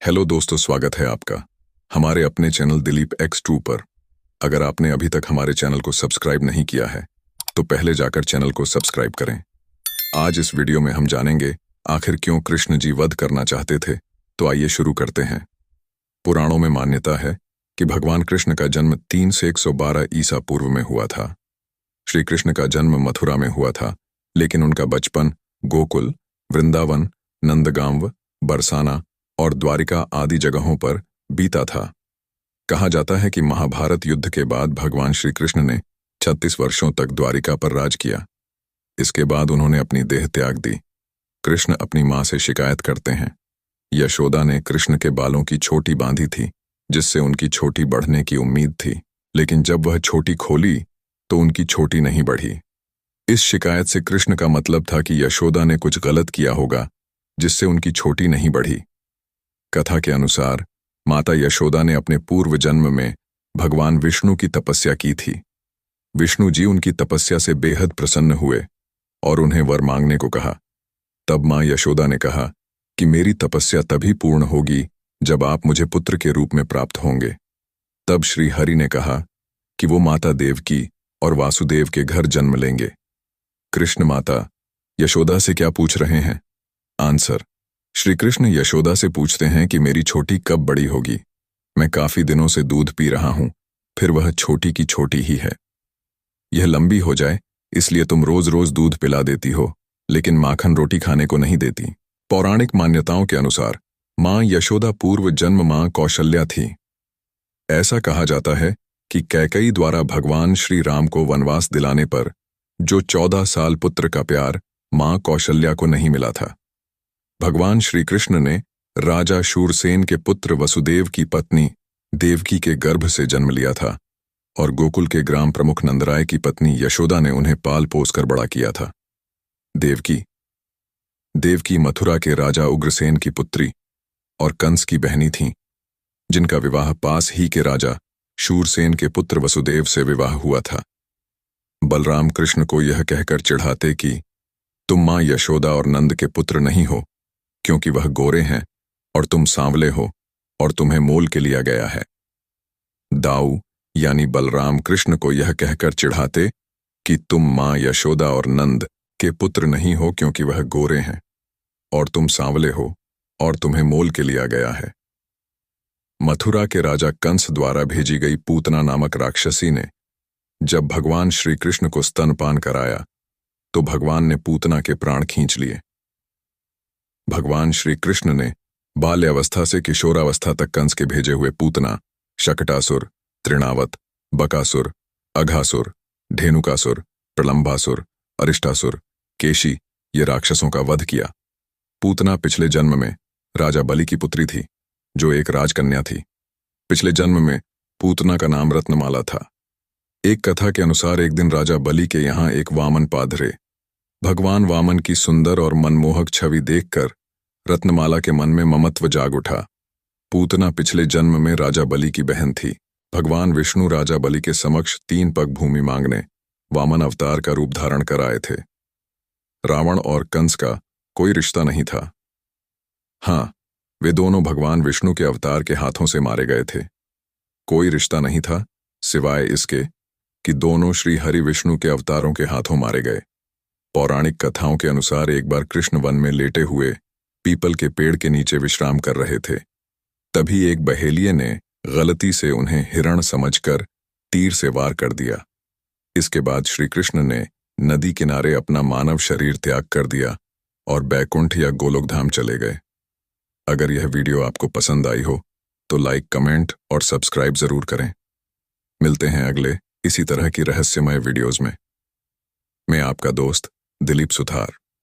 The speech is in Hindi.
हेलो दोस्तों, स्वागत है आपका हमारे अपने चैनल दिलीप X2 पर। अगर आपने अभी तक हमारे चैनल को सब्सक्राइब नहीं किया है तो पहले जाकर चैनल को सब्सक्राइब करें। आज इस वीडियो में हम जानेंगे आखिर क्यों कृष्ण जी वध करना चाहते थे। तो आइए शुरू करते हैं। पुराणों में मान्यता है कि भगवान कृष्ण का जन्म 3 से 112 ईसा पूर्व में हुआ था। श्री कृष्ण का जन्म मथुरा में हुआ था, लेकिन उनका बचपन गोकुल, वृंदावन, नंदगांव, बरसाना और द्वारिका आदि जगहों पर बीता था। कहा जाता है कि महाभारत युद्ध के बाद भगवान श्री कृष्ण ने 36 वर्षों तक द्वारिका पर राज किया। इसके बाद उन्होंने अपनी देह त्याग दी। कृष्ण अपनी मां से शिकायत करते हैं। यशोदा ने कृष्ण के बालों की छोटी बांधी थी, जिससे उनकी छोटी बढ़ने की उम्मीद थी, लेकिन जब वह छोटी खोली तो उनकी छोटी नहीं बढ़ी। इस शिकायत से कृष्ण का मतलब था कि यशोदा ने कुछ गलत किया होगा, जिससे उनकी छोटी नहीं बढ़ी। कथा के अनुसार माता यशोदा ने अपने पूर्व जन्म में भगवान विष्णु की तपस्या की थी। विष्णु जी उनकी तपस्या से बेहद प्रसन्न हुए और उन्हें वर मांगने को कहा। तब मां यशोदा ने कहा कि मेरी तपस्या तभी पूर्ण होगी जब आप मुझे पुत्र के रूप में प्राप्त होंगे। तब श्री हरि ने कहा कि वो माता देवकी और वासुदेव के घर जन्म लेंगे। कृष्ण माता यशोदा से क्या पूछ रहे हैं? आंसर: श्री कृष्ण यशोदा से पूछते हैं कि मेरी छोटी कब बड़ी होगी। मैं काफी दिनों से दूध पी रहा हूं, फिर वह छोटी की छोटी ही है। यह लंबी हो जाए इसलिए तुम रोज रोज दूध पिला देती हो, लेकिन माखन रोटी खाने को नहीं देती। पौराणिक मान्यताओं के अनुसार मां यशोदा पूर्व जन्म मां कौशल्या थी। ऐसा कहा जाता है कि कैकेयी द्वारा भगवान श्री राम को वनवास दिलाने पर जो 14 साल पुत्र का प्यार मां कौशल्या को नहीं मिला था। भगवान श्री कृष्ण ने राजा शूरसेन के पुत्र वसुदेव की पत्नी देवकी के गर्भ से जन्म लिया था और गोकुल के ग्राम प्रमुख नंदराय की पत्नी यशोदा ने उन्हें पाल पोस कर बड़ा किया था। देवकी मथुरा के राजा उग्रसेन की पुत्री और कंस की बहनी थीं, जिनका विवाह पास ही के राजा शूरसेन के पुत्र वसुदेव से विवाह हुआ था। बलराम कृष्ण को यह कहकर चिढ़ाते कि तुम मां यशोदा और नंद के पुत्र नहीं हो, क्योंकि वह गोरे हैं और तुम सांवले हो और तुम्हें मोल के लिया गया है। दाऊ यानी बलराम कृष्ण को यह कहकर चिढ़ाते कि तुम मां यशोदा और नंद के पुत्र नहीं हो, क्योंकि वह गोरे हैं और तुम सांवले हो और तुम्हें मोल के लिया गया है। मथुरा के राजा कंस द्वारा भेजी गई पूतना नामक राक्षसी ने जब भगवान श्री कृष्ण को स्तनपान कराया तो भगवान ने पूतना के प्राण खींच लिए। भगवान श्री कृष्ण ने बाल्यावस्था से किशोरावस्था तक कंस के भेजे हुए पूतना, शकटासुर, तृणावत, बकासुर, अघासुर, धेनुकासुर, प्रलंबासुर, अरिष्टासुर, केशी ये राक्षसों का वध किया। पूतना पिछले जन्म में राजा बलि की पुत्री थी, जो एक राजकन्या थी। पिछले जन्म में पूतना का नाम रत्नमाला था। एक कथा के अनुसार एक दिन राजा बलि के यहाँ एक वामन पादरे। भगवान वामन की सुंदर और मनमोहक छवि देखकर रत्नमाला के मन में ममत्व जाग उठा। पूतना पिछले जन्म में राजा बलि की बहन थी। भगवान विष्णु राजा बलि के समक्ष 3 पग भूमि मांगने वामन अवतार का रूप धारण कर आए थे। रावण और कंस का कोई रिश्ता नहीं था। हाँ, वे दोनों भगवान विष्णु के अवतार के हाथों से मारे गए थे। कोई रिश्ता नहीं था सिवाय इसके कि दोनों श्री हरि विष्णु के अवतारों के हाथों मारे गए। पौराणिक कथाओं के अनुसार एक बार कृष्ण वन में लेटे हुए पीपल के पेड़ के नीचे विश्राम कर रहे थे। तभी एक बहेलिये ने गलती से उन्हें हिरण समझकर तीर से वार कर दिया। इसके बाद श्री कृष्ण ने नदी किनारे अपना मानव शरीर त्याग कर दिया और बैकुंठ या गोलोकधाम चले गए। अगर यह वीडियो आपको पसंद आई हो तो लाइक, कमेंट और सब्सक्राइब जरूर करें। मिलते हैं अगले इसी तरह की रहस्यमय वीडियोज में। मैं आपका दोस्त दिलीप सुथार।